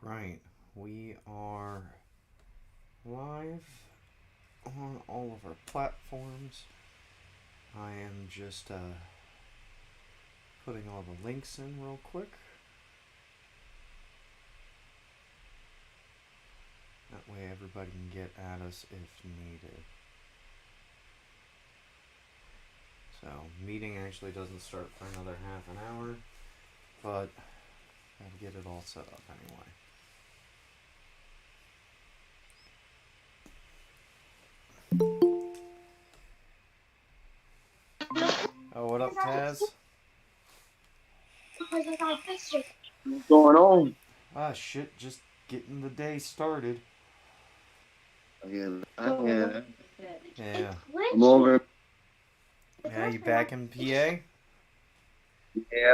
Right. We are live on all of our platforms. I am just putting all the links in real quick. That way everybody can get at us if needed. So, meeting actually doesn't start for another half an hour, but gotta get it all set up anyway. Oh, what up, Taz? What's going on? Ah, shit, just getting the day started. Yeah. Yeah. I'm over. Yeah, you back in PA? Yeah,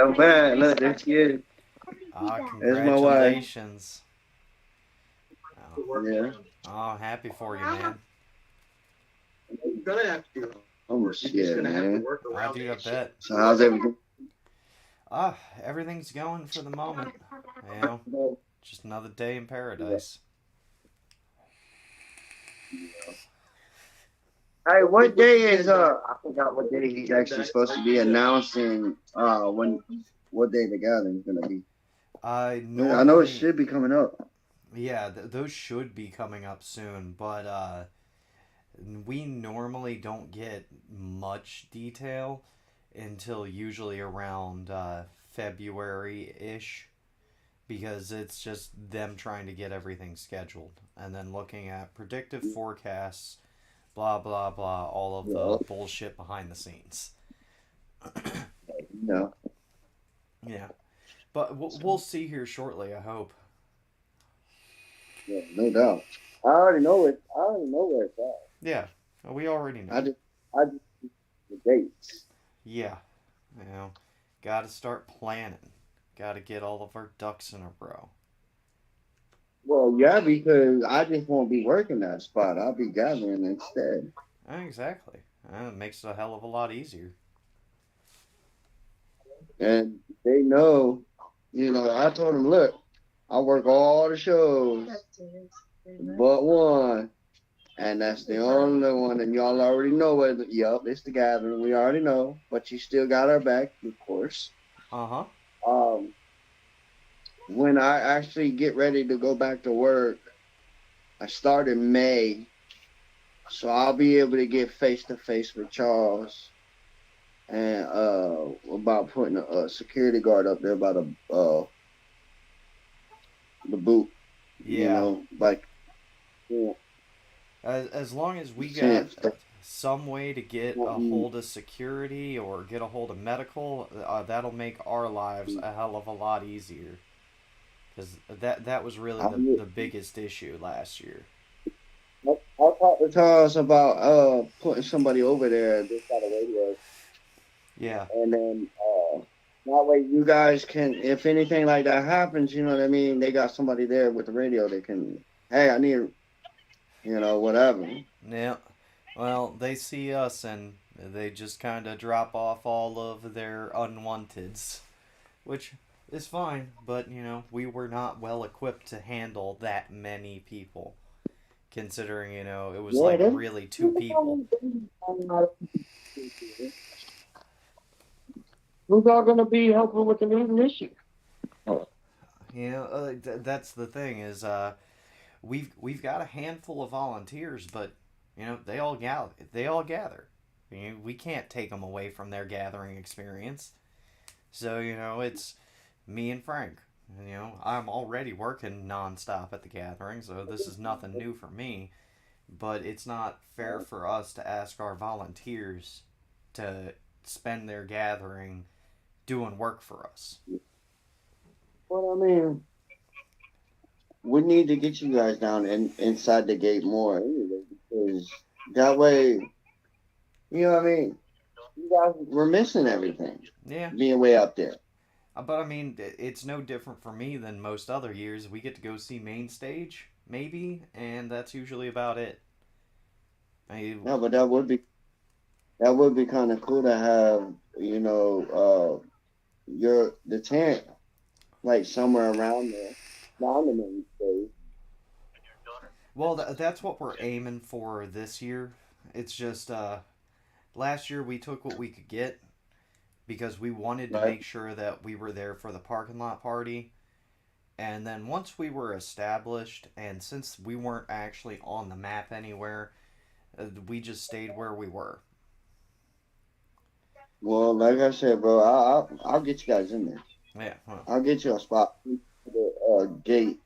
I'm back. Look, that's you. Ah, That's my wife. congratulations. Oh, Yeah. oh, happy for you, man. Oh shit, man. Ah, dude, I bet. So how's everything? Ah, everything's going for the moment. You know, just another day in paradise. Hey, what day is I forgot what day he's actually supposed to be announcing what day the gathering's gonna be. I Yeah, I know it normally, should be coming up. yeah, those should be coming up soon, but we normally don't get much detail until usually around February ish, because it's just them trying to get everything scheduled and then looking at predictive forecasts, blah blah blah, all of the Yeah, bullshit behind the scenes. no. Yeah, but we'll see here shortly, I hope. Yeah, no doubt. I already know it. I already know where it's at. Yeah, we already I know. just I just the dates. Yeah, you know, gotta start planning. Gotta get all of our ducks in a row. Well, yeah, because I just won't be working that spot. I'll be gathering instead. Exactly. It makes it a hell of a lot easier. And they know, I told them, look, I work all the shows but one. And that's the only one. And y'all already know whether, yep, it's the gathering. We already know. But you still got our back, of course. Uh huh. Um, when I actually get ready to go back to work, I start in May. So I'll be able to get face to face with Charles and about putting a security guard up there by the boot, Yeah. like yeah, As long as we got sense. some way to get a hold of security or get a hold of medical, that'll make our lives a hell of a lot easier. Because that was really the biggest issue last year. I'll talk to Charles about putting somebody over there just got a radio, Yeah. and then that way you guys can, if anything like that happens, you know what I mean. They got somebody there with the radio. They can, hey, I need, whatever. Yeah. Well, they see us and they just kind of drop off all of their unwanteds, which is fine, but we were not well equipped to handle that many people, considering, it was Yeah, like this. really two people. Who's all gonna be helping with the new issue? That's the thing is, we've got a handful of volunteers, but they all gather. We can't take them away from their gathering experience. So it's me and Frank. I'm already working nonstop at the gathering, so this is nothing new for me. But it's not fair for us to ask our volunteers to spend their gathering doing work for us. Well, I mean, we need to get you guys down inside the gate more anyway, because that way, what I mean. You guys were missing everything Yeah, being way up there. but I mean, it's no different for me than most other years. We get to go see main stage, maybe, and that's usually about it. I, No, but that would be kind of cool to have, your the tent like somewhere around there. nominate space. Well, that's what we're aiming for this year. It's just last year we took what we could get because we wanted to Right. make sure that we were there for the parking lot party. And then once we were established, and since we weren't actually on the map anywhere, we just stayed where we were. Well, like I said, bro, I'll get you guys in there. Yeah, well, I'll get you a spot for the gate.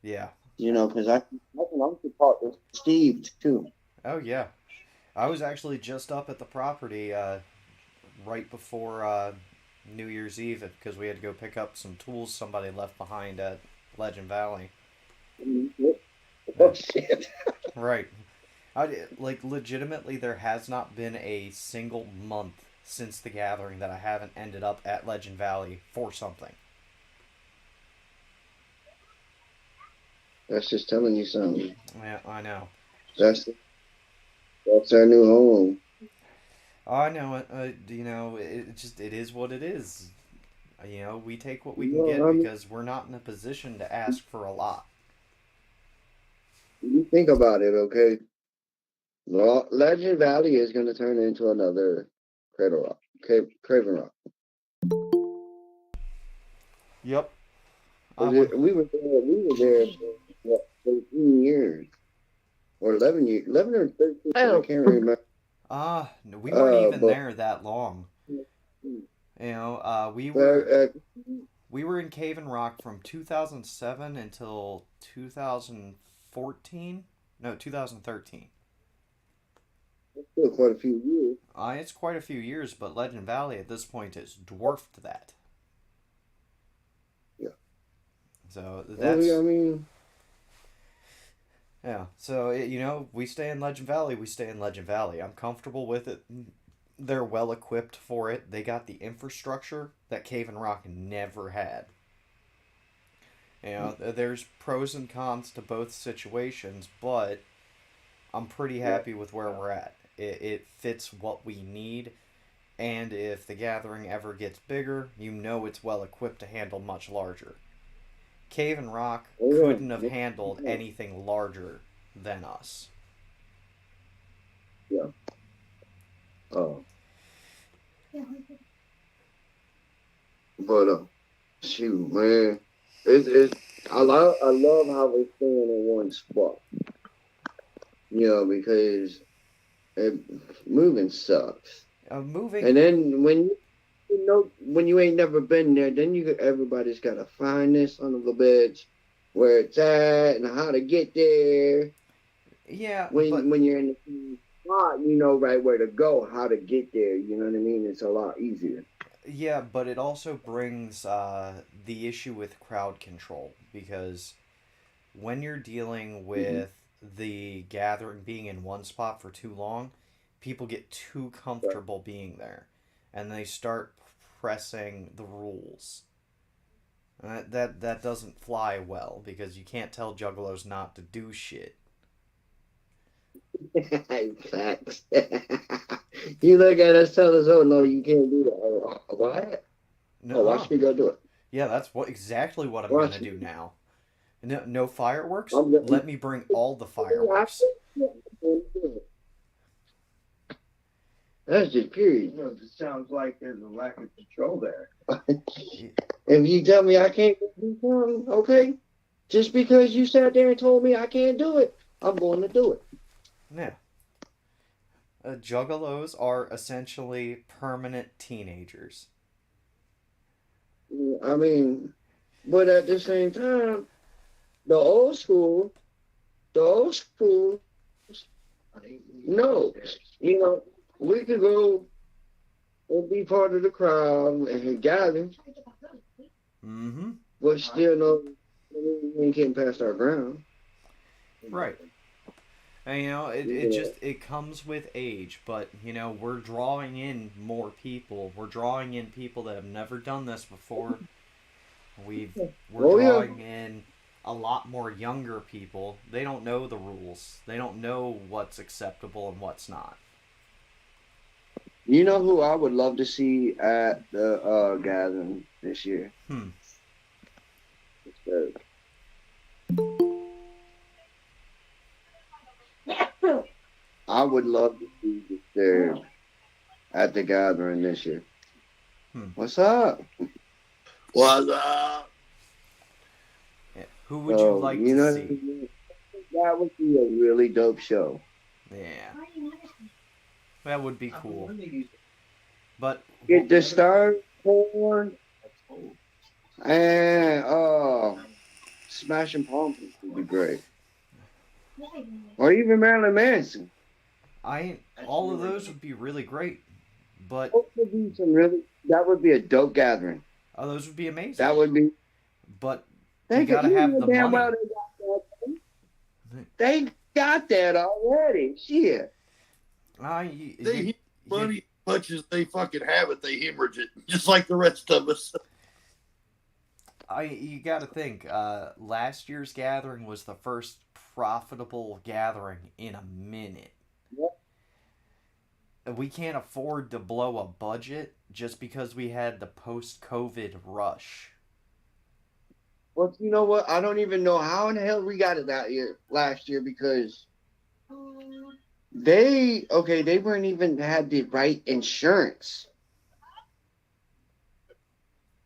yeah. Because I can also talk to Steve too. Oh yeah. I was actually just up at the property right before New Year's Eve because we had to go pick up some tools somebody left behind at Legend Valley. Oh Yeah. shit. Right. Like legitimately, there has not been a single month since the gathering that I haven't ended up at Legend Valley for something. That's just telling you something. Yeah, I know. That's that's our new home. I know it. It is what it is. We take what we can You know, get I mean, because we're not in a position to ask for a lot. you think about it, okay? Legend Valley is going to turn into another Cradle Rock, Craven Rock. Yep. I 'Cause would. we were there for what, 13 years or 11 years, 11 or 13. I can't remember. We weren't even But there that long. We but were we were in Cave and Rock from 2007 until 2014. No, 2013. still quite a few years. It's quite a few years, but Legend Valley at this point has dwarfed that. Yeah. So Well, yeah, I that's mean, yeah. So we stay in Legend Valley. We stay in Legend Valley. I'm comfortable with it. They're well equipped for it. They got the infrastructure that Cave and Rock never had. There's pros and cons to both situations, but I'm pretty yeah, happy with where we're at. It fits what we need, and if the gathering ever gets bigger, it's well equipped to handle much larger. Cave and Rock oh couldn't have yeah, handled yeah, anything larger than us. yeah. Oh, but shoot, man, it's I love how we're staying in one spot. Because it, moving sucks. Moving, And then when you ain't never been there, then everybody's got to find this son of a bitch where it's at and how to get there. yeah, When you're in the same spot, you know right where to go, how to get there. You know what I mean? It's a lot easier. but it also brings the issue with crowd control because when you're dealing Mm-hmm. with the gathering being in one spot for too long, people get too Right. comfortable being there, and they start pressing the rules. That doesn't fly well because you can't tell Juggalos not to do shit. Facts. You look at us, tell us, oh no, you can't do that. Oh, what? Oh, No, watch me go do it. yeah, that's exactly what I'm gonna Watch do me. now. No, no fireworks. I'm gonna. Let me bring all the fireworks. That's just period. It sounds like there's a lack of control there. If you tell me I can't do something, okay, just because you sat there and told me I can't do it, I'm going to do it. Yeah, Juggalos are essentially permanent teenagers. I mean, but at the same time, the old school, the old school, no, you know, we could go and be part of the crowd and gather, Mm-hmm. but still no, we ain't getting past our ground. Right. And it comes with age, but we're drawing in more people. We're drawing in people that have never done this before. We've we're Oh yeah. drawing in a lot more younger people. They don't know the rules. They don't know what's acceptable and what's not. You know who I would love to see at the gathering this year? Hmm. I would love to see Disturbed at the gathering this year. Hmm. What's up? Was Yeah. Who would you So, like you to know, see? that would be a really dope show. Yeah, that would be cool. But Get Disturbed, Porn, and Smashing Pumpkins would be great. Or even Marilyn Manson. all of those would be really great. But Those would be some really. That would be a dope gathering. those would be amazing. That would be. But They you could, gotta you have know the damn well money. they got that already. Shit. they hit money as much as they fucking have it, they hemorrhage it, just like the rest of us. You got to think. Last year's gathering was the first profitable gathering in a minute. Yep. We can't afford to blow a budget just because we had the post-COVID rush. Well, you know what? I don't even know how in the hell we got it that year, last year, because they weren't even had the right insurance.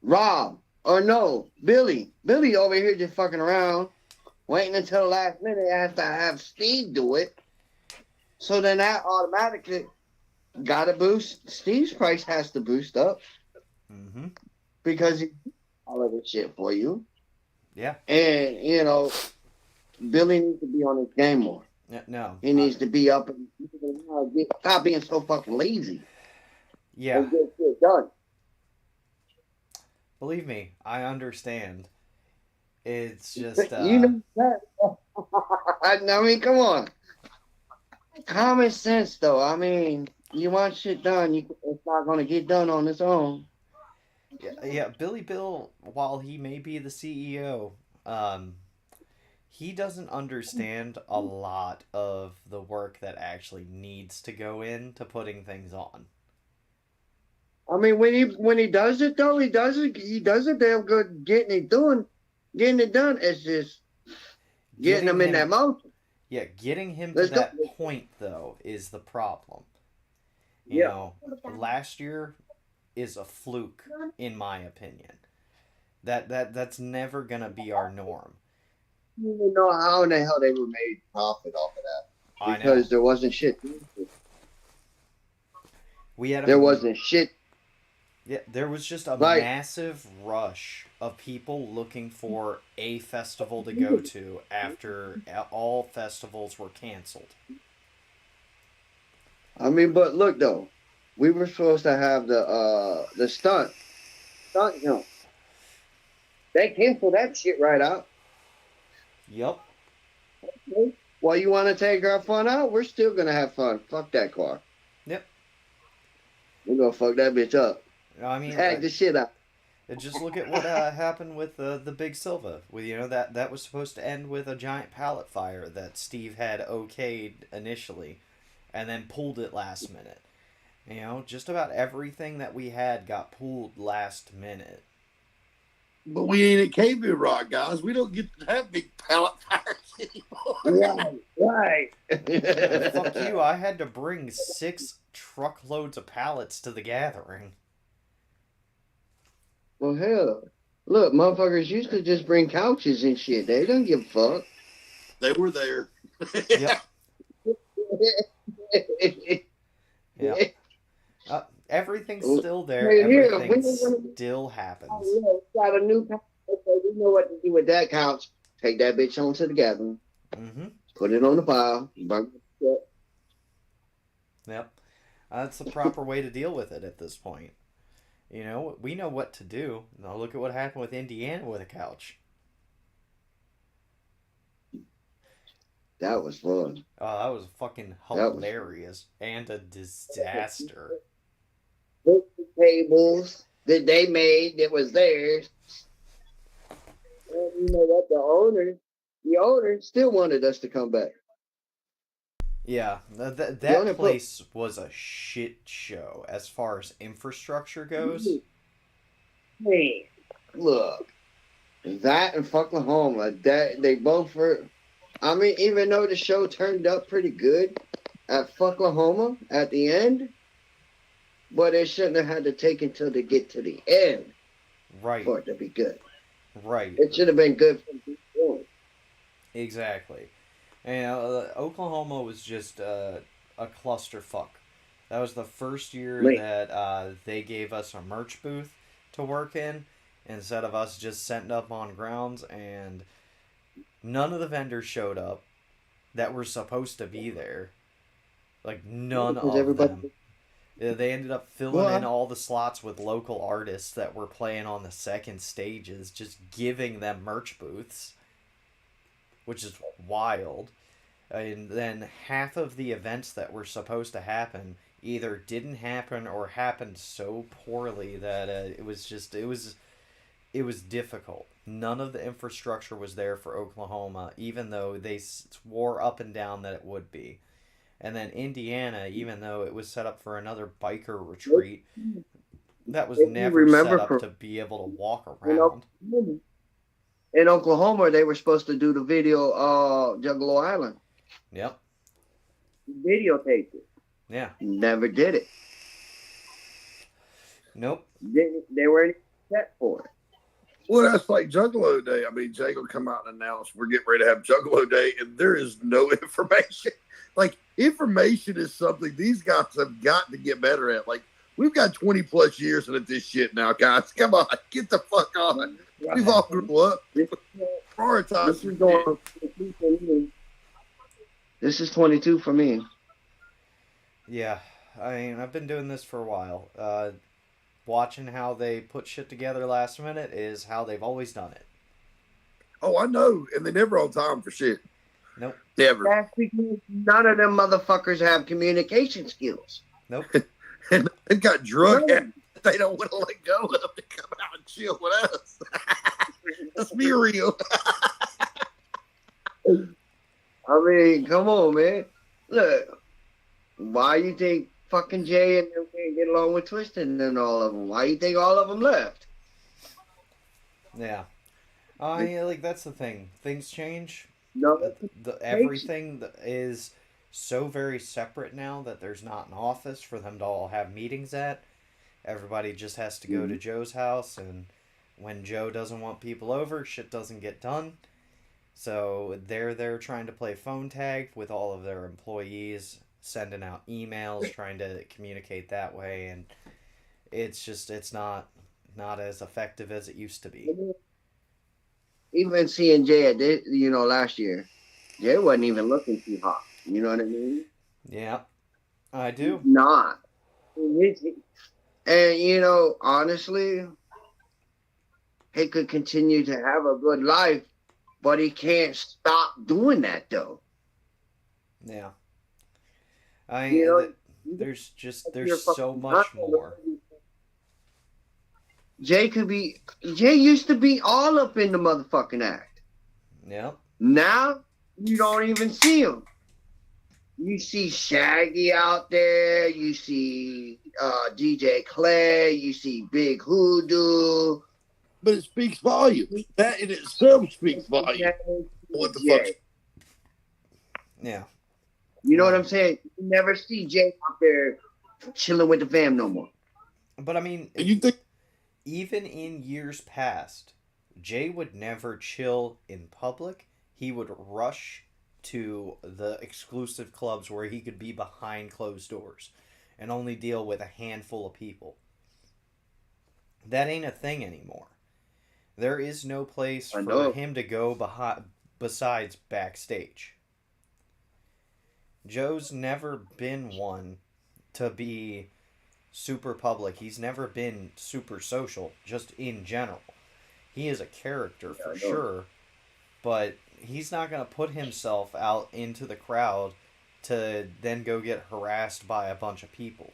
Rob, or no, Billy over here just fucking around, waiting until the last minute after I have Steve do it. So then that automatically got to boost. Steve's price has to boost up Mm-hmm. because he did all of this shit for you. Yeah. And, you know, Billy needs to be on his game more. No. He needs to be up and stop being so fucking lazy. Yeah. And get shit done. Believe me, I understand. It's just You know that. I mean, come on. Common sense, though. I mean, you want shit done, it's not going to get done on its own. yeah. Billy Bill, while he may be the CEO, he doesn't understand a lot of the work that actually needs to go into putting things on. I mean, when he does it though, he does it damn good getting it done. It's just getting him in that motion. Yeah, getting him Let's to that go. point though is the problem. You Yeah. know, last year is a fluke in my opinion. That's never gonna be our norm. I don't even know how in the hell they were made profit off of that. I know. Because there wasn't shit. There wasn't shit. Yeah, there was just a Like- massive rush of people looking for a festival to go to after all festivals were canceled. I mean, but look though, we were supposed to have the stunt jump. They canceled that shit right out. Yep. Well, you want to take our fun out? We're still gonna have fun. Fuck that car. Yep. We're gonna fuck that bitch up. I mean, Hack the shit out. just look at what happened with the Big Silva. With that was supposed to end with a giant pallet fire that Steve had okayed initially, and then pulled it last minute. You know, just about everything that we had got pulled last minute. But we ain't at KB Rock, guys. We don't get to have big pallet fires anymore. Right. Fuck you! I had to bring 6 truckloads of pallets to the gathering. Well, hell, look, motherfuckers used to just bring couches and shit. They don't give a fuck. They were there. Yep. Yeah. Everything's still there. Everything still happens. Got a new couch. Okay, we know what to do with that couch. Take that bitch home to the gathering. Mm-hmm. Put it on the pile. Burn it. Yep. That's the proper way to deal with it at this point. You know, we know what to do. Now look at what happened with Indiana with a couch. That was fun. Oh, that was fucking hilarious and a disaster. The tables that they made that was theirs. And you know what? The owner still wanted us to come back. Yeah, that place was a shit show as far as infrastructure goes. Hey, look. That and Oklahoma, that they both were. I mean, even though the show turned up pretty good at Oklahoma at the end, but it shouldn't have had to take until to get to the end Right. for it to be good. Right. It should have been good from the beginning. Exactly. And Oklahoma was just a clusterfuck. That was the first year Wait, that they gave us a merch booth to work in instead of us just setting up on grounds, and none of the vendors showed up that were supposed to be there. Like, none because of everybody. them. They ended up filling in Well, all the slots with local artists that were playing on the second stages, just giving them merch booths, which is wild. And then half of the events that were supposed to happen either didn't happen or happened so poorly that it was difficult. None of the infrastructure was there for Oklahoma, even though they swore up and down that it would be. And then Indiana, even though it was set up for another biker retreat, that was if you never remember set up from to be able to walk in around. Oklahoma, in Oklahoma, they were supposed to do the video Juggalo Island. Yep. Videotaped it. Yeah. Never did it. Nope. They weren't set for it. Well, that's like Juggalo Day. I mean, Jay will come out and announce we're getting ready to have Juggalo Day, and there is no information. Like, information is something these guys have got to get better at. Like, we've got 20 plus years into this shit now, guys. Come on, get the fuck on. We've all grew up. Prioritize. This is going. This is 22 for me. Yeah. I mean, I've been doing this for a while. Watching how they put shit together last minute is how they've always done it. Oh, I know. And they never on time for shit. Nope. Never. That's because none of them motherfuckers have communication skills. Nope. And they've got drug No. habits they don't want to let go of to come out and chill with us. Let's be real. I mean, come on, man. Look, why you think fucking Jay and them can't get along with Twisted and all of them? Why you think all of them left? Yeah. Like, that's the thing. Things change. No, Everything is so very separate now that there's not an office for them to all have meetings at. Everybody just has to go to Joe's house, and when Joe doesn't want people over, shit doesn't get done. So they're there trying to play phone tag with all of their employees, sending out emails, trying to communicate that way, and it's not as effective as it used to be. even seeing Jay at this, last year, Jay wasn't even looking too hot. You know what I mean? Yeah, I do. Not. And honestly, he could continue to have a good life, but he can't stop doing that though. Yeah. There's so much more. Jay used to be all up in the motherfucking act. Yep. Now you don't even see him. You see Shaggy out there. You see DJ Clay. You see Big Hoodoo. But it speaks volumes. That in itself speaks volumes. What the fuck? Yeah. You know what I'm saying? You never see Jay out there chilling with the fam no more. But I mean, And you think even in years past, Jay would never chill in public. He would rush to the exclusive clubs where he could be behind closed doors and only deal with a handful of people. That ain't a thing anymore. There is no place for him to go besides backstage. Joe's never been one to be super public. He's never been super social, just in general. He is a character for sure, but he's not going to put himself out into the crowd to then go get harassed by a bunch of people.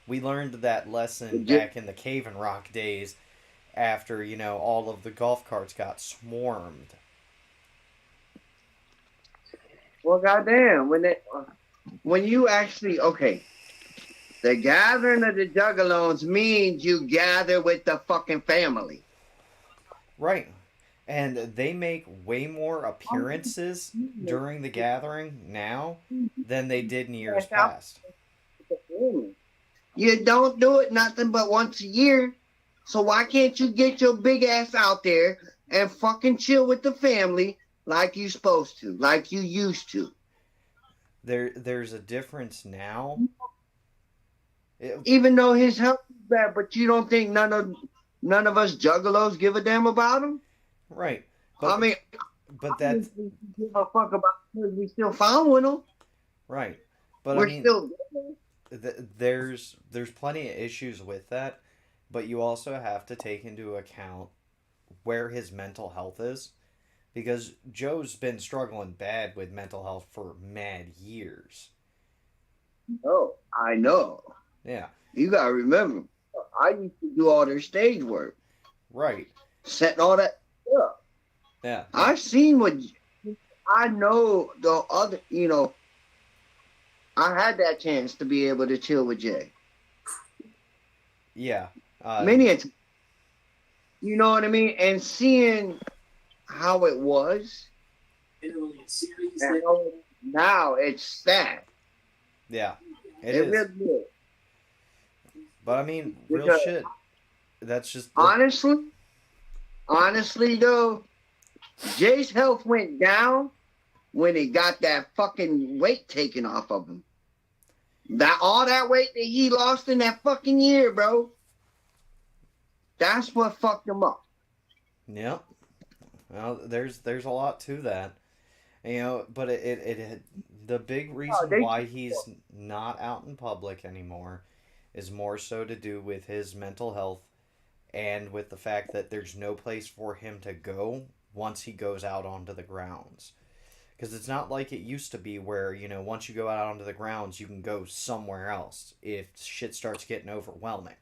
We learned that lesson back in the Cave and Rock days after, all of the golf carts got swarmed. Well, goddamn, when you actually, the gathering of the Juggalos means you gather with the fucking family. Right. And they make way more appearances during the gathering now than they did in years past. You don't do it nothing but once a year. So why can't you get your big ass out there and fucking chill with the family like you supposed to, like you used to? There's a difference now. Even though his health is bad, but you don't think none of us juggalos give a damn about him? Right. I mean, but that's we give a fuck about him because we still following him. right. But We're I mean, still there's plenty of issues with that, but you also have to take into account where his mental health is, because Joe's been struggling bad with mental health for mad years. Oh, I know. Yeah. You gotta remember, I used to do all their stage work, Right. setting all that up. Yeah. I've seen what I know. The other, I had that chance to be able to chill with Jay. Yeah. Many a time. You know what I mean? And seeing how it was, and how now it's sad. Yeah. It It is. really is. But I mean, real Because shit. That's just honestly though, Jay's health went down when he got that fucking weight taken off of him. That all that weight that he lost in that fucking year, bro. That's what fucked him up. Yep. Well, there's a lot to that. But the big reason why he's not out in public anymore is more so to do with his mental health and with the fact that there's no place for him to go once he goes out onto the grounds. Because it's not like it used to be where, once you go out onto the grounds, you can go somewhere else if shit starts getting overwhelming.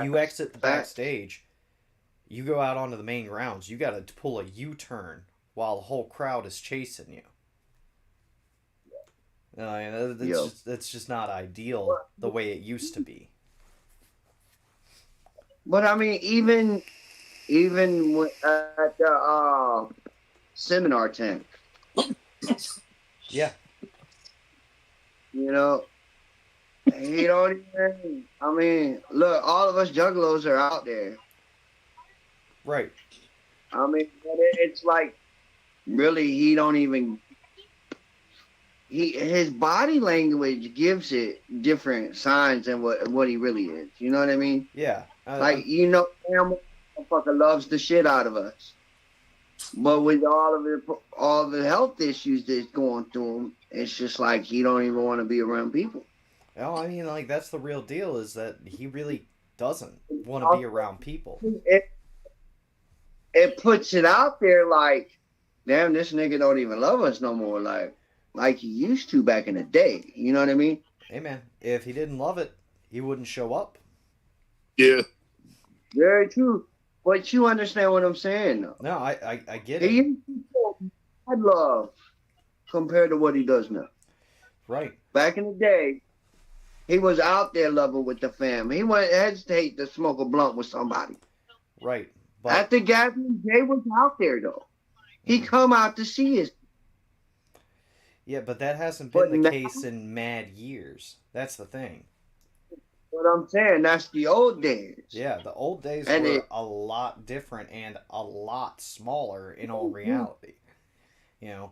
You exit the backstage, you go out onto the main grounds, you got to pull a U-turn while the whole crowd is chasing you. That's just not ideal the way it used to be. But I mean, even at the seminar tent, yeah, he don't even. I mean, look, all of us juggalos are out there. Right. I mean, but it's like really he don't even. His body language gives it different signs than what he really is. You know what I mean? Yeah. Motherfucker loves the shit out of us. But with all the health issues that's going through him, it's just like he don't even want to be around people. Well, I mean, like that's the real deal is that he really doesn't want to be around people. It puts it out there like, damn, this nigga don't even love us no more. Like he used to back in the day. You know what I mean? Hey, man, if he didn't love it, he wouldn't show up. Yeah. Very true. But you understand what I'm saying, though. No, I get He it. used to had love compared to what he does now. Right. Back in the day, he was out there loving with the fam. He wouldn't hesitate to smoke a blunt with somebody. Right. But At the gathering, Jay was out there, though. He come out to see us. yeah, but that hasn't been the case in mad years. That's the thing. What I'm saying, that's the old days. Yeah, the old days were a lot different and a lot smaller in all reality.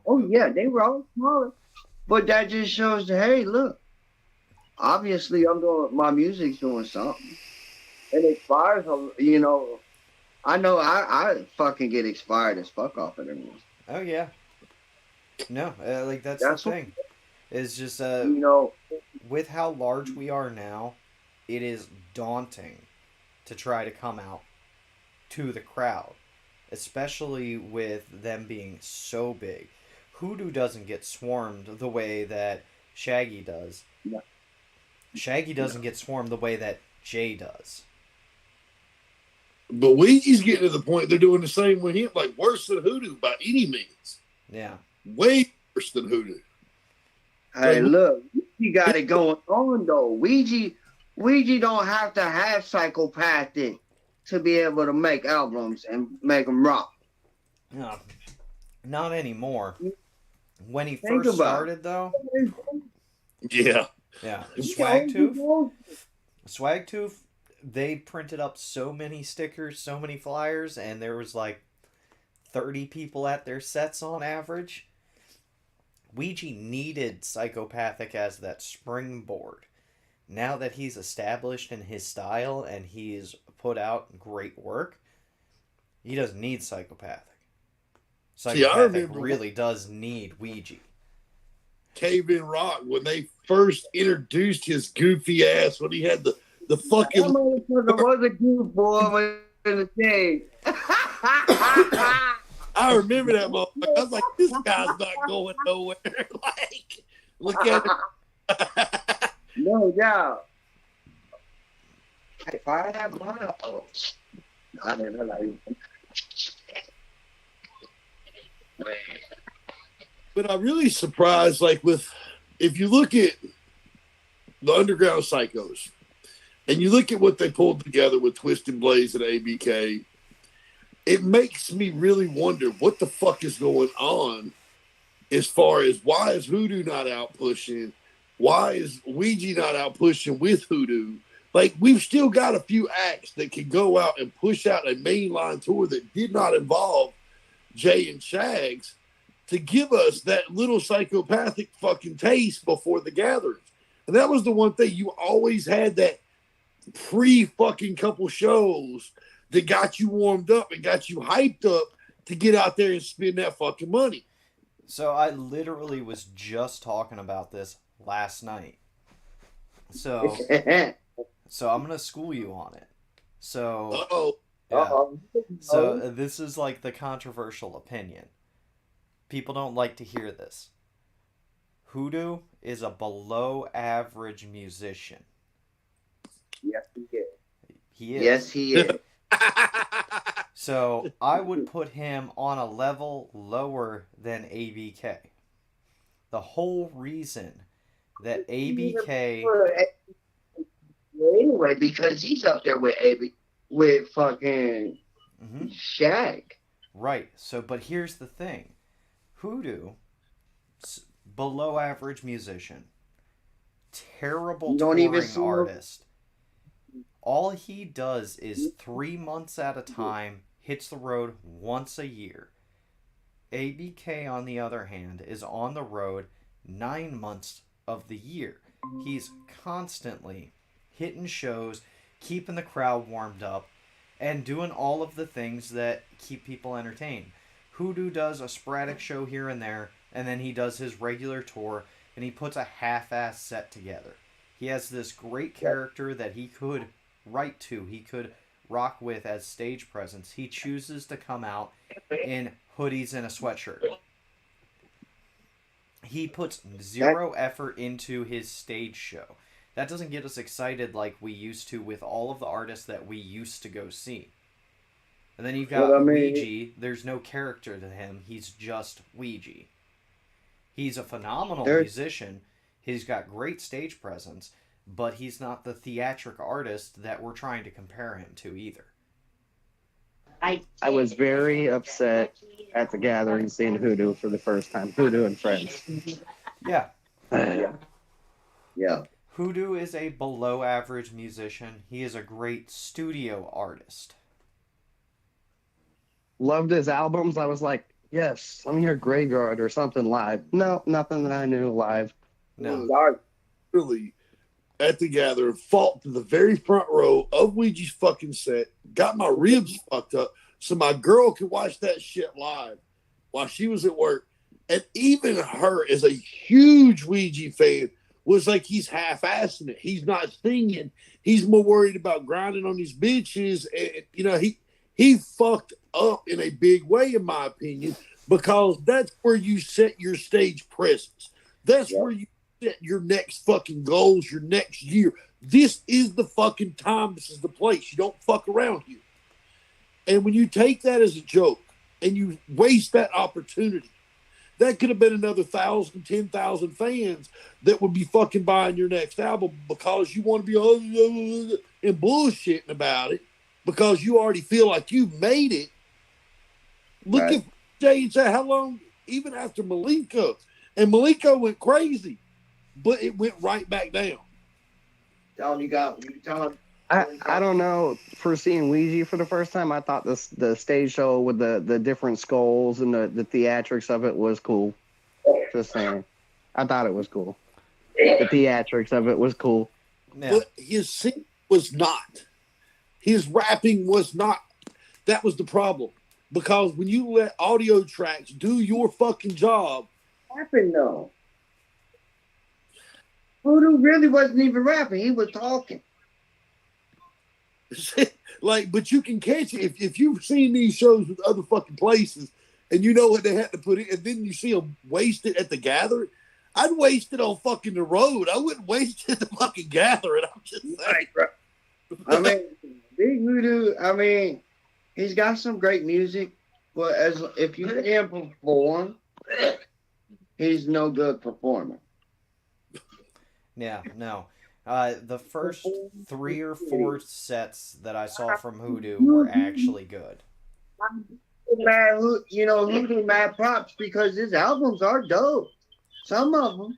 Oh, yeah, they were all smaller. But that just shows that, hey, look, obviously my music's doing something. It inspires, I know I fucking get inspired as fuck off of them. Oh, yeah. No, that's the thing. It's just, with how large we are now, it is daunting to try to come out to the crowd, especially with them being so big. Hoodoo doesn't get swarmed the way that Shaggy does. Yeah. Shaggy doesn't get swarmed the way that Jay does. But Ouija's getting to the point they're doing the same with him, like worse than Hoodoo by any means. Yeah. Way worse than Hoodoo. Hey, look, we got it going on, though. Ouija don't have to have psychopathic to be able to make albums and make them rock. No, not anymore. When he Think first about started, though, Yeah. yeah, it. Swagtooth, they printed up so many stickers, so many flyers, and there was like 30 people at their sets on average. Ouija needed Psychopathic as that springboard. Now that he's established in his style and he's put out great work, he doesn't need Psychopathic. See, I Psychopathic remember really does need Ouija. Cave in Rock, when they first introduced his goofy ass, when he had the That fucking. motherfucker was a good boy in the day. I remember that motherfucker. I was like, this guy's not going nowhere. Like, look at it. No doubt. If I have my I didn't realize. But I'm really surprised, like, if you look at the Underground Psychos, and you look at what they pulled together with Twisted Blaze and ABK, it makes me really wonder what the fuck is going on as far as why is Hoodoo not out pushing? Why is Ouija not out pushing with Hoodoo? Like, we've still got a few acts that can go out and push out a mainline tour that did not involve Jay and Shags to give us that little Psychopathic fucking taste before the gatherings. And that was the one thing. You always had that pre-fucking couple shows that got you warmed up and got you hyped up to get out there and spend that fucking money. So I literally was just talking about this last night. So I'm going to school you on it. So, Uh-oh. yeah. So this is like the controversial opinion. People don't like to hear this. Hoodoo is a below average musician. Yes, he is. He is. Yes, he is. So I would put him on a level lower than ABK. The whole reason that ABK... Anyway, because he's up there with fucking Shag. Right. So, but here's the thing. Hoodoo, below average musician, terrible touring artist. All he does is 3 months at a time, hits the road once a year. ABK, on the other hand, is on the road 9 months of the year. He's constantly hitting shows, keeping the crowd warmed up, and doing all of the things that keep people entertained. Hoodoo does a sporadic show here and there, and then he does his regular tour, and he puts a half-ass set together. He has this great character that he could write to, he could rock with as stage presence. He chooses to come out in hoodies and a sweatshirt. He puts zero effort into his stage show. That doesn't get us excited like we used to with all of the artists that we used to go see. And then you've got Ouija. There's no character to him. He's just Ouija. He's a phenomenal musician. He's got great stage presence, but he's not the theatric artist that we're trying to compare him to either. I was very upset at the gathering seeing Hoodoo for the first time. Hoodoo and Friends. Yeah. Yeah. Hoodoo is a below average musician. He is a great studio artist. Loved his albums. I was like, yes, let me hear Graveyard or something live. No, nothing that I knew live. No. Really, at the gathering, fought to the very front row of Ouija's fucking set, got my ribs fucked up so my girl could watch that shit live while she was at work. And even her, as a huge Ouija fan, was like, he's half-assing it. He's not singing. He's more worried about grinding on these bitches. And, you know, he fucked up in a big way, in my opinion, because that's where you set your stage presence. That's where you set your next fucking goals, your next year. This is the fucking time. This is the place. You don't fuck around here. And when you take that as a joke and you waste that opportunity, that could have been another 1,000, 10,000 fans that would be fucking buying your next album because you want to be and bullshitting about it. because you already feel like you've made it. Look at Jay and say how long, even after Malenko, and Malenko went crazy, but it went right back down. I don't know. For seeing Ouija for the first time, I thought the stage show with the different skulls and the theatrics of it was cool. Just saying. I thought it was cool. The theatrics of it was cool. Yeah. But his singing was not. His rapping was not. That was the problem. Because when you let audio tracks do your fucking job. Rapping though. Voodoo really wasn't even rapping. He was talking. Like, but you can catch it. If you've seen these shows with other fucking places and you know what they had to put in, and then you see them waste it at the gathering, I'd waste it on fucking the road. I wouldn't waste it at the fucking gathering. I'm just saying. I mean, Big Voodoo, I mean, he's got some great music, but if you let him perform, he's no good performer. Yeah, no. The first 3 or 4 sets that I saw from Hoodoo were actually good. Man, Hoodoo mad props because his albums are dope. Some of them,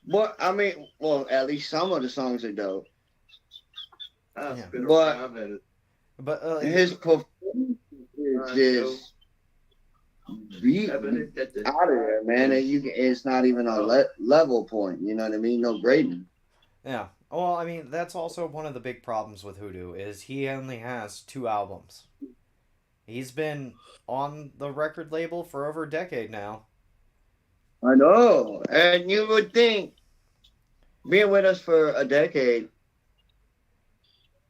But I mean, well, at least some of the songs are dope. But his performance is just beat out of there, man. And it's not even a level point. You know what I mean? No grading. Yeah. Well, I mean, that's also one of the big problems with Hoodoo is he only has 2 albums. He's been on the record label for over a decade now. I know. And you would think, being with us for a decade,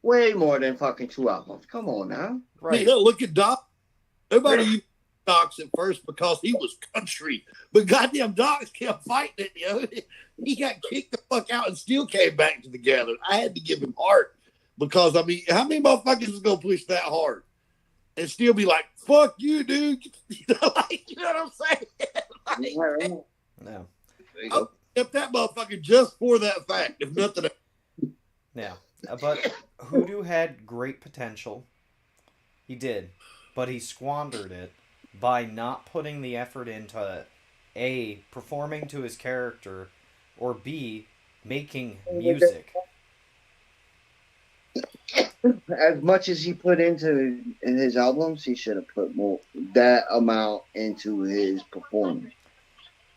way more than fucking 2 albums. Come on now. Right. Yeah, look at Doc. Nobody even Docs at first because he was country. But goddamn Docs kept fighting it, He got kicked the fuck out and still came back to the gathering. I had to give him heart because, I mean, how many motherfuckers is going to push that hard? And still be like, fuck you, dude. You know what I'm saying? No. I'll kept that motherfucker just for that fact, if nothing else. Yeah. But Hoodoo had great potential. He did. But he squandered it by not putting the effort into A, performing to his character, or B, making music. As much as he put into in his albums, he should have put more that amount into his performance.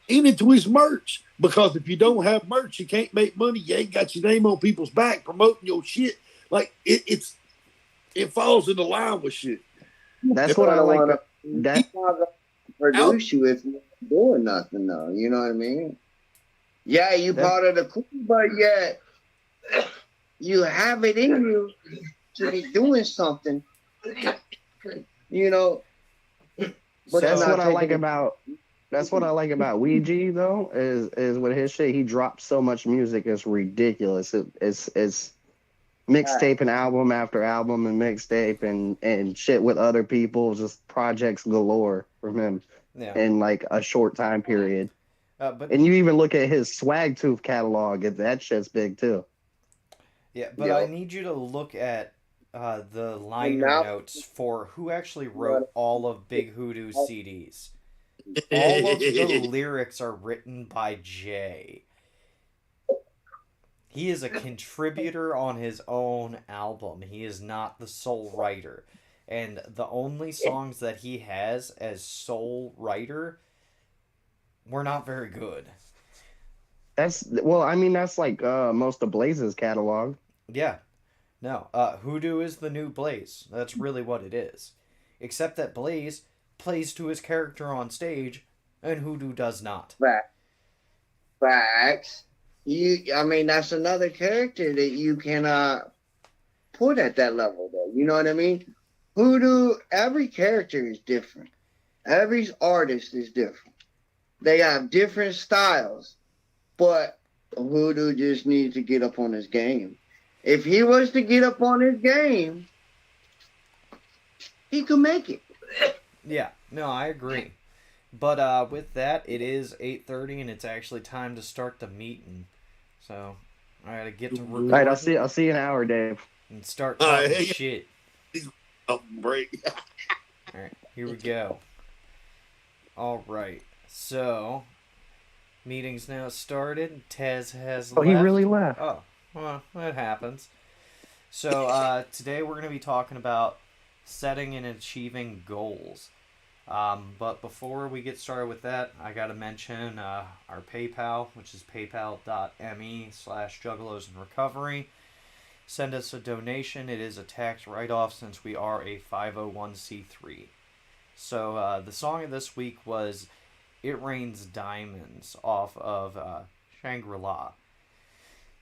And into his merch. Because if you don't have merch, you can't make money. You ain't got your name on people's back promoting your shit. Like it falls into line with shit. That's what I like. That produce you if you're not doing nothing though. You know what I mean? Yeah, you part of the crew, but yet you have it in you to be doing something. But that's what I like about. That's what I like about Ouija though. Is with his shit, he drops so much music. It's ridiculous. It's mixtape and album after album and mixtape and shit with other people. Just projects galore from him in like a short time period. And you even look at his Swag Tooth catalog. That shit's big too. Yeah, but I need you to look at the liner notes for who actually wrote all of Big Hoodoo's CDs. All of the lyrics are written by Jay. He is a contributor on his own album. He is not the sole writer. And the only songs that he has as sole writer were not very good. That's like most of Blaze's catalog. Yeah. No, Hoodoo is the new Blaze. That's really what it is. Except that Blaze plays to his character on stage, and Hoodoo does not. Facts. That's another character that you cannot put at that level, though. You know what I mean? Hoodoo, every character is different. Every artist is different. They have different styles, but Hoodoo just needs to get up on his game. If he was to get up on his game, he could make it. Yeah, no, I agree. But with that, it is 8:30, and it's actually time to start the meeting. So, I gotta get to All right, recording. I'll see you in an hour, Dave. And start talking Hey, shit. break. Alright, here we go. Alright, so meeting's now started. Tez has Oh, left. he really left. Oh, well, that happens. So today we're going to be talking about setting and achieving goals. But before we get started with that, I got to mention our PayPal, which is paypal.me/juggalos in recovery. Send us a donation. It is a tax write-off since we are a 501c3. So the song of this week was It Rains Diamonds off of Shangri-La.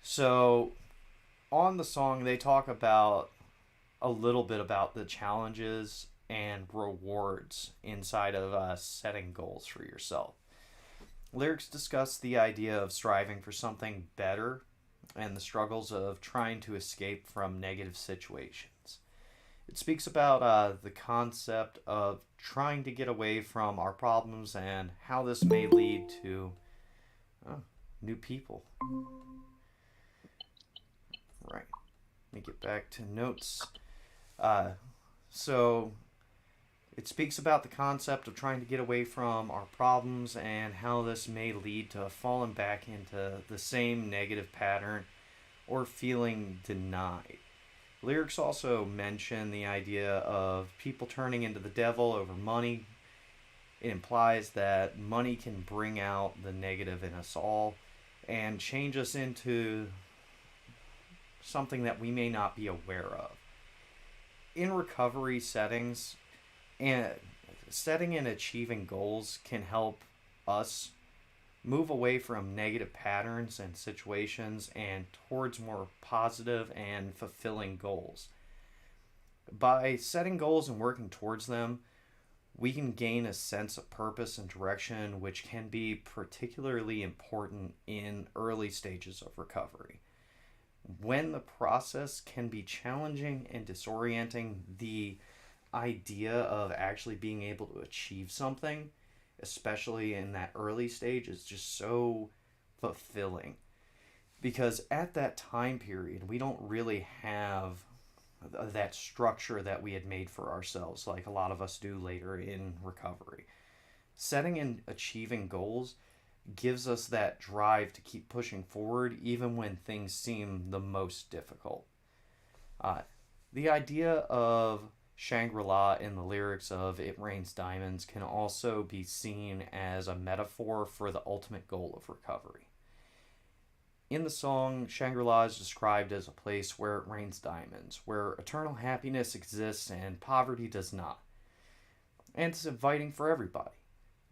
So on the song, they talk about a little bit about the challenges and rewards inside of setting goals for yourself. Lyrics discuss the idea of striving for something better and the struggles of trying to escape from negative situations. It speaks about the concept of trying to get away from our problems and how this may lead to new people. Right. Let me get back to notes. So it speaks about the concept of trying to get away from our problems and how this may lead to falling back into the same negative pattern or feeling denied. Lyrics also mention the idea of people turning into the devil over money. It implies that money can bring out the negative in us all and change us into something that we may not be aware of. In recovery settings, and setting and achieving goals can help us move away from negative patterns and situations and towards more positive and fulfilling goals. By setting goals and working towards them, we can gain a sense of purpose and direction, which can be particularly important in early stages of recovery. When the process can be challenging and disorienting, the idea of actually being able to achieve something, especially in that early stage, is just so fulfilling. Because at that time period, we don't really have that structure that we had made for ourselves like a lot of us do later in recovery. Setting and achieving goals gives us that drive to keep pushing forward even when things seem the most difficult. The idea of Shangri-La in the lyrics of It Rains Diamonds can also be seen as a metaphor for the ultimate goal of recovery. In the song, Shangri-La is described as a place where it rains diamonds, where eternal happiness exists and poverty does not. And it's inviting for everybody.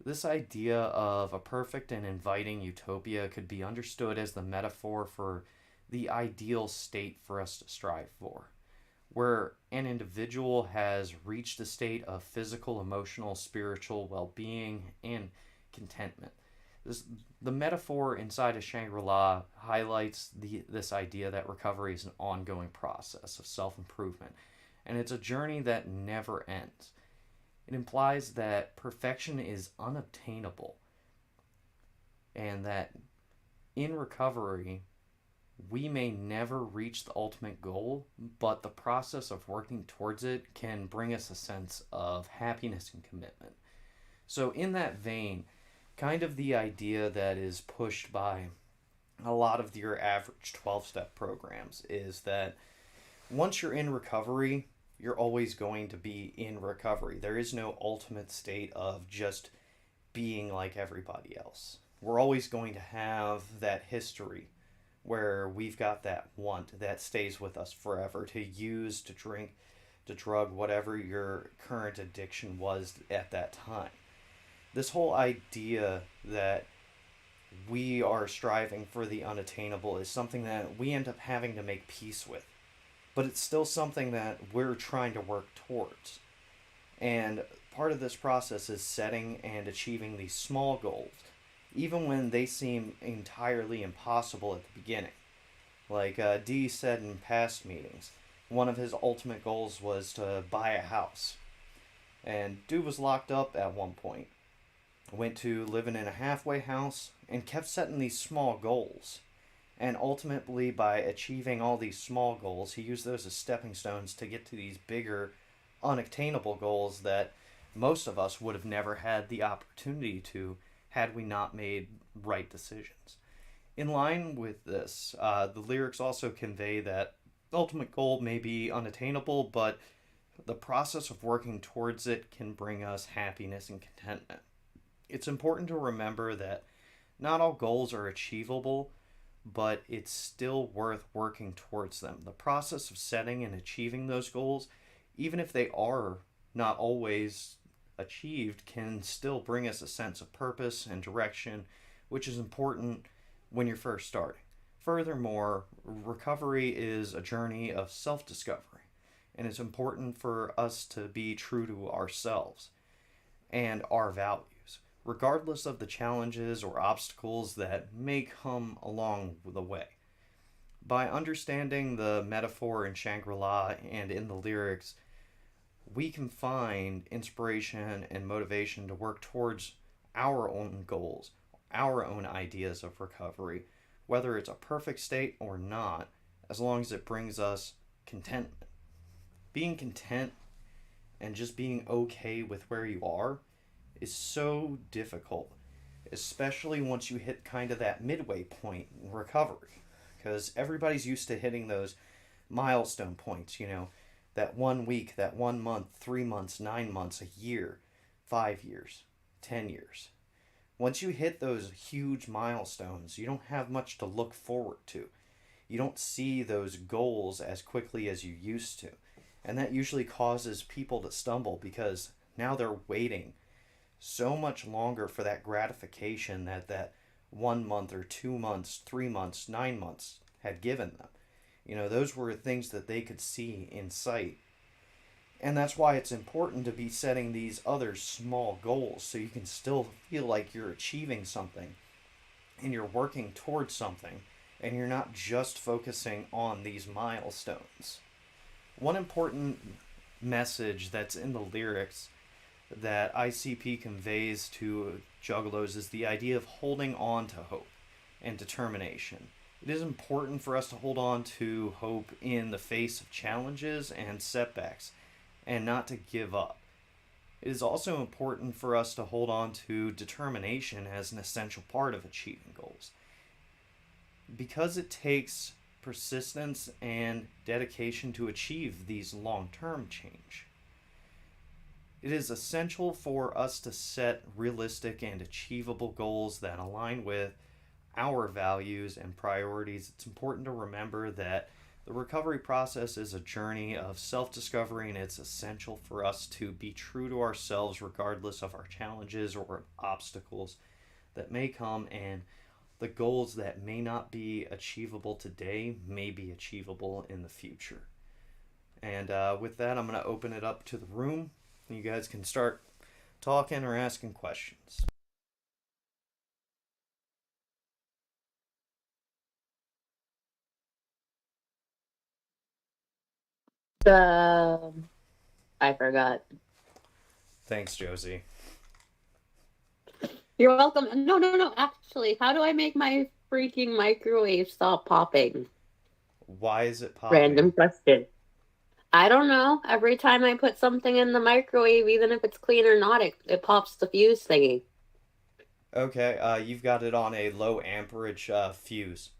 This idea of a perfect and inviting utopia could be understood as the metaphor for the ideal state for us to strive for, where an individual has reached a state of physical, emotional, spiritual well-being and contentment. The metaphor inside of Shangri-La highlights this idea that recovery is an ongoing process of self-improvement, and it's a journey that never ends. It implies that perfection is unobtainable, and that in recovery, we may never reach the ultimate goal, but the process of working towards it can bring us a sense of happiness and commitment. So in that vein, kind of the idea that is pushed by a lot of your average 12-step programs is that once you're in recovery, you're always going to be in recovery. There is no ultimate state of just being like everybody else. We're always going to have that history where we've got that want that stays with us forever to use, to drink, to drug, whatever your current addiction was at that time. This whole idea that we are striving for the unattainable is something that we end up having to make peace with. But it's still something that we're trying to work towards. And part of this process is setting and achieving these small goals, even when they seem entirely impossible at the beginning. Like Dee said in past meetings, one of his ultimate goals was to buy a house. And dude was locked up at one point. Went to living in a halfway house and kept setting these small goals. And ultimately, by achieving all these small goals, he used those as stepping stones to get to these bigger, unattainable goals that most of us would have never had the opportunity to had we not made right decisions. In line with this, the lyrics also convey that the ultimate goal may be unattainable, but the process of working towards it can bring us happiness and contentment. It's important to remember that not all goals are achievable, but it's still worth working towards them. The process of setting and achieving those goals, even if they are not always achieved, can still bring us a sense of purpose and direction, which is important when you're first starting. Furthermore, recovery is a journey of self discovery, and it's important for us to be true to ourselves and our values, regardless of the challenges or obstacles that may come along the way. By understanding the metaphor in Shangri La and in the lyrics, we can find inspiration and motivation to work towards our own goals, our own ideas of recovery, whether it's a perfect state or not, as long as it brings us contentment. Being content and just being okay with where you are is so difficult, especially once you hit kind of that midway point in recovery, because everybody's used to hitting those milestone points, that 1 week, that 1 month, 3 months, 9 months, a year, 5 years, 10 years. Once you hit those huge milestones, you don't have much to look forward to. You don't see those goals as quickly as you used to. And that usually causes people to stumble because now they're waiting so much longer for that gratification that 1 month or 2 months, 3 months, 9 months had given them. Those were things that they could see in sight. And that's why it's important to be setting these other small goals so you can still feel like you're achieving something and you're working towards something and you're not just focusing on these milestones. One important message that's in the lyrics that ICP conveys to Juggalos is the idea of holding on to hope and determination. It is important for us to hold on to hope in the face of challenges and setbacks and not to give up. It is also important for us to hold on to determination as an essential part of achieving goals, because it takes persistence and dedication to achieve these long-term change. It is essential for us to set realistic and achievable goals that align with our values and priorities. It's important to remember that the recovery process is a journey of self-discovery, and it's essential for us to be true to ourselves regardless of our challenges or obstacles that may come, and the goals that may not be achievable today may be achievable in the future. And with that, I'm going to open it up to the room. You guys can start talking or asking questions. I forgot. Thanks, Josie. You're welcome. No. Actually, how do I make my freaking microwave stop popping? Why is it popping? Random question. I don't know. Every time I put something in the microwave, even if it's clean or not, it pops the fuse thingy. Okay, you've got it on a low amperage fuse.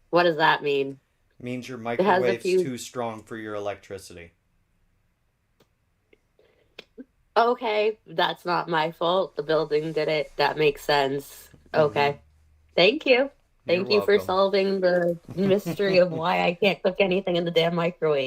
What does that mean? Means your microwave's too strong for your electricity. Okay, that's not my fault. The building did it. That makes sense. Okay. Mm-hmm. Thank you. Thank you for solving the mystery of why I can't cook anything in the damn microwave.